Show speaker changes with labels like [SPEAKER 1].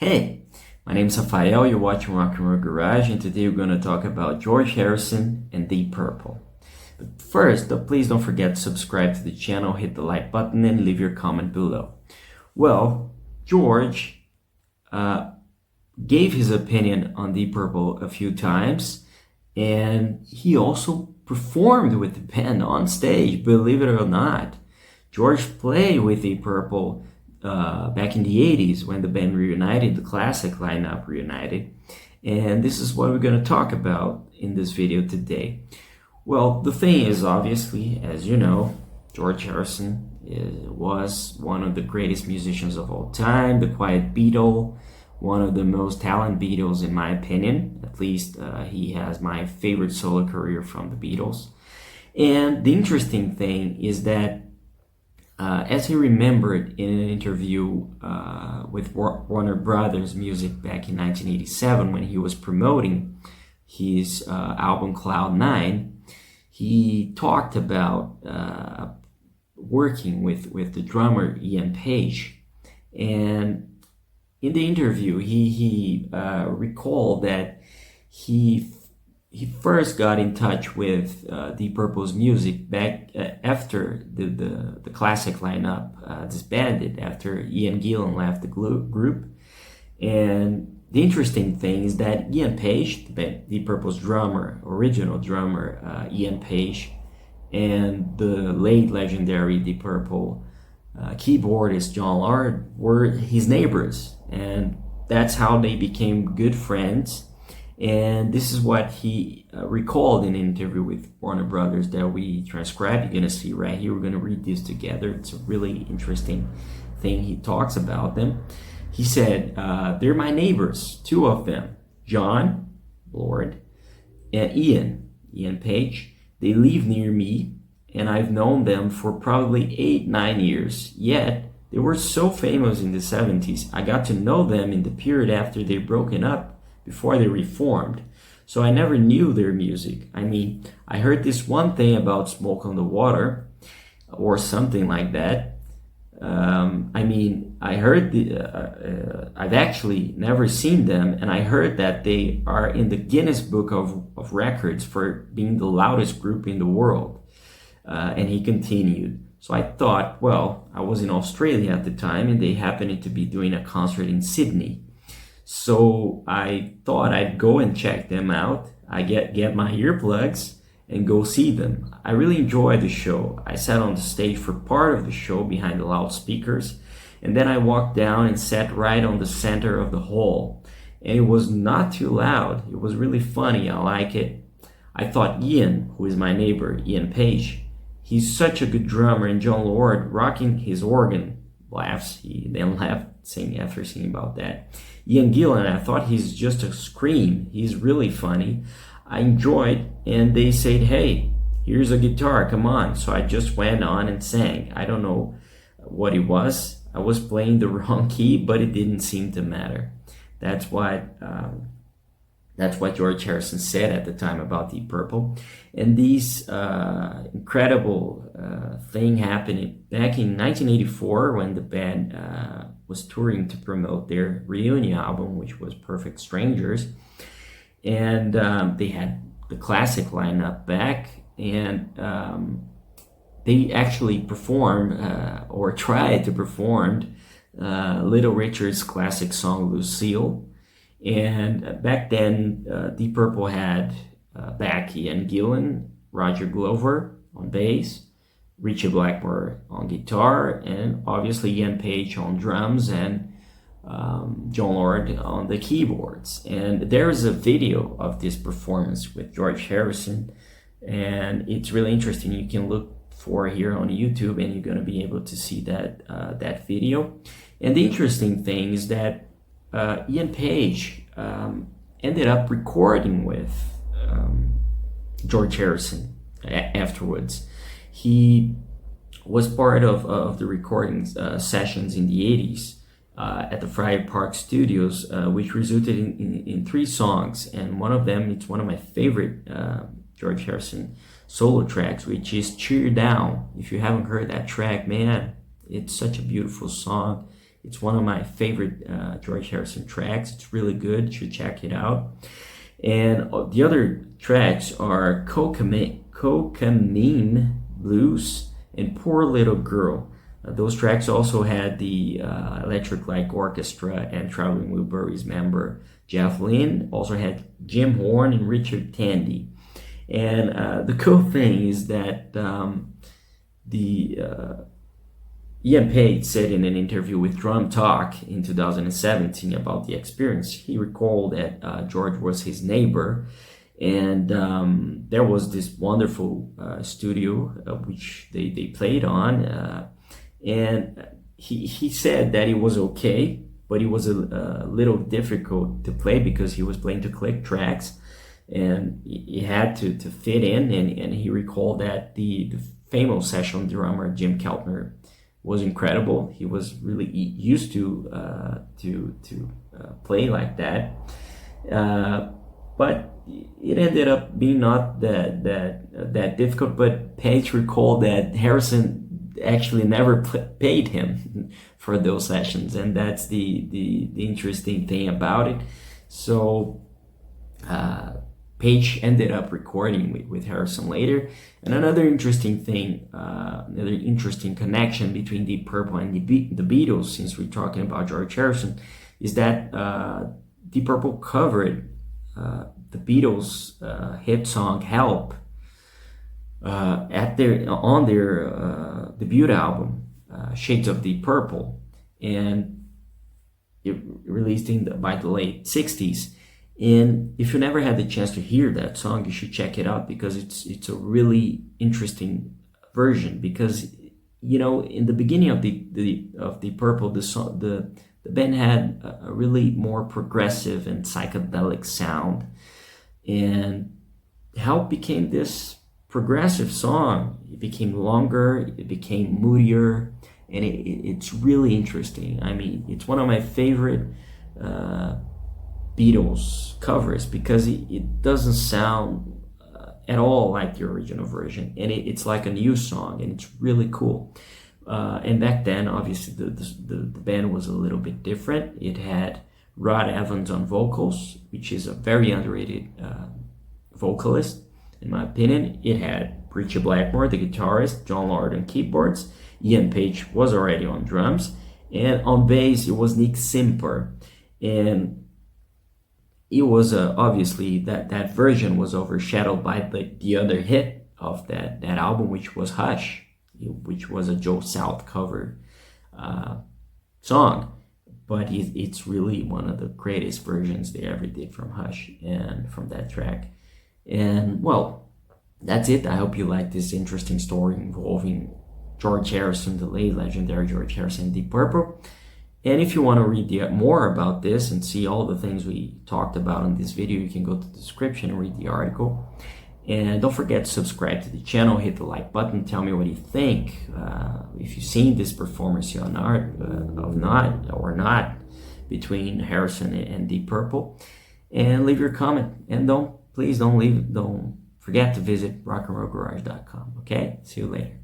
[SPEAKER 1] Hey, my name is Rafael, you're watching Rock and Roll Garage, and today we're going to talk about George Harrison and Deep Purple. But first, please don't forget to subscribe to the channel, hit the like button, and leave your comment below. Well, George gave his opinion on Deep Purple a few times, and he also performed with the band on stage, believe it or not. George played with Deep Purple back in the 80s when the band reunited, the classic lineup reunited. And this is what we're going to talk about in this video today. Well, the thing is, obviously, as you know, George Harrison was one of the greatest musicians of all time, the Quiet Beatle, one of the most talented Beatles in my opinion. At least he has my favorite solo career from the Beatles. And the interesting thing is that as he remembered in an interview with Warner Brothers Music back in 1987 when he was promoting his album Cloud 9, he talked about working with the drummer Ian Paice. And in the interview, he recalled that he first got in touch with Deep Purple's music back after the classic lineup disbanded, after Ian Gillan left the group. And the interesting thing is that Ian Paice, Deep Purple's original drummer Ian Paice, and the late legendary Deep Purple keyboardist John Lord were his neighbors, and that's how they became good friends. And this is what he recalled in an interview with Warner Brothers that we transcribed. You're going to see right here. We're going to read this together. It's a really interesting thing he talks about them. He said, they're my neighbors, two of them, John Lord and Ian Paice. They live near me, and I've known them for probably 8-9 years. Yet, they were so famous in the 70s. I got to know them in the period after they broken up, before they reformed. So I never knew their music. I mean, I heard this one thing about Smoke on the Water or something like that. I heard I've actually never seen them, and I heard that they are in the Guinness Book of Records for being the loudest group in the world. And he continued. So I thought, well, I was in Australia at the time, and they happened to be doing a concert in Sydney. So I thought I'd go and check them out. I get my earplugs and go see them. I really enjoyed the show. I sat on the stage for part of the show behind the loudspeakers, and then I walked down and sat right on the center of the hall. And it was not too loud. It was really funny. I like it. I thought Ian, who is my neighbor, Ian Paice, he's such a good drummer, and John Lord rocking his organ. He then laughed after singing about that. Ian Gillan, I thought he's just a scream. He's really funny. I enjoyed, and they said, hey, here's a guitar, come on. So I just went on and sang. I don't know what it was. I was playing the wrong key, but it didn't seem to matter. That's what George Harrison said at the time about Deep Purple. And this incredible thing happened back in 1984 when the band was touring to promote their reunion album, which was Perfect Strangers. And they had the classic lineup back, and they actually performed or tried to perform Little Richard's classic song Lucille. And back then, Deep Purple had back Ian Gillan, Roger Glover on bass, Ritchie Blackmore on guitar, and obviously Ian Paice on drums, and John Lord on the keyboards. And there is a video of this performance with George Harrison, and it's really interesting. You can look for here on YouTube, and you're going to be able to see that video. And the interesting thing is that Ian Paice ended up recording with George Harrison afterwards. He was part of the recording sessions in the 80s at the Friar Park Studios, which resulted in 3 songs. And one of them, it's one of my favorite George Harrison solo tracks, which is Cheer Down. If you haven't heard that track, man, it's such a beautiful song. It's one of my favorite George Harrison tracks. It's really good. You should check it out. And the other tracks are Cocaine Blues and Poor Little Girl. Those tracks also had the Electric Light Orchestra and Traveling Wilburys member Jeff Lynne. Also had Jim Horn and Richard Tandy. And the cool thing is that Ian Paice said in an interview with Drum Talk in 2017 about the experience. He recalled that George was his neighbor, and there was this wonderful studio which they played on, and he said that it was okay, but it was a little difficult to play because he was playing to click tracks, and he had to fit in, and he recalled that the famous session drummer Jim Keltner was incredible. He was really used to play like that, but it ended up being not that difficult. But Page recalled that Harrison actually never paid him for those sessions, and that's the interesting thing about it. So Page ended up recording with Harrison later. And another interesting thing, another interesting connection between Deep Purple and the Beatles, since we're talking about George Harrison, is that Deep Purple covered the Beatles' hit song "Help" on their debut album, Shades of Deep Purple, and it released by the late '60s. And if you never had the chance to hear that song, you should check it out, because it's a really interesting version. Because in the beginning of the Purple, the band had a really more progressive and psychedelic sound, and Help became this progressive song. It became longer, it became moodier, and it's really interesting. I mean, it's one of my favorite Beatles covers, because it doesn't sound at all like the original version, and it's like a new song, and it's really cool. And back then, obviously, the band was a little bit different. It had Rod Evans on vocals, which is a very underrated vocalist, in my opinion. It had Ritchie Blackmore, the guitarist, John Lord on keyboards. Ian Paice was already on drums, and on bass it was Nick Simper. And it was obviously that version was overshadowed by the other hit of that album, which was Hush, which was a Joe South cover song. But it's really one of the greatest versions they ever did from Hush and from that track. And well, that's it. I hope you like this interesting story involving George Harrison, the late legendary George Harrison, Deep Purple. And if you want to read more about this and see all the things we talked about in this video, you can go to the description and read the article. And don't forget to subscribe to the channel, hit the like button, tell me what you think. If you've seen this performance or not between Harrison and Deep Purple. And leave your comment. And don't forget to visit rockandrollgarage.com. Okay? See you later.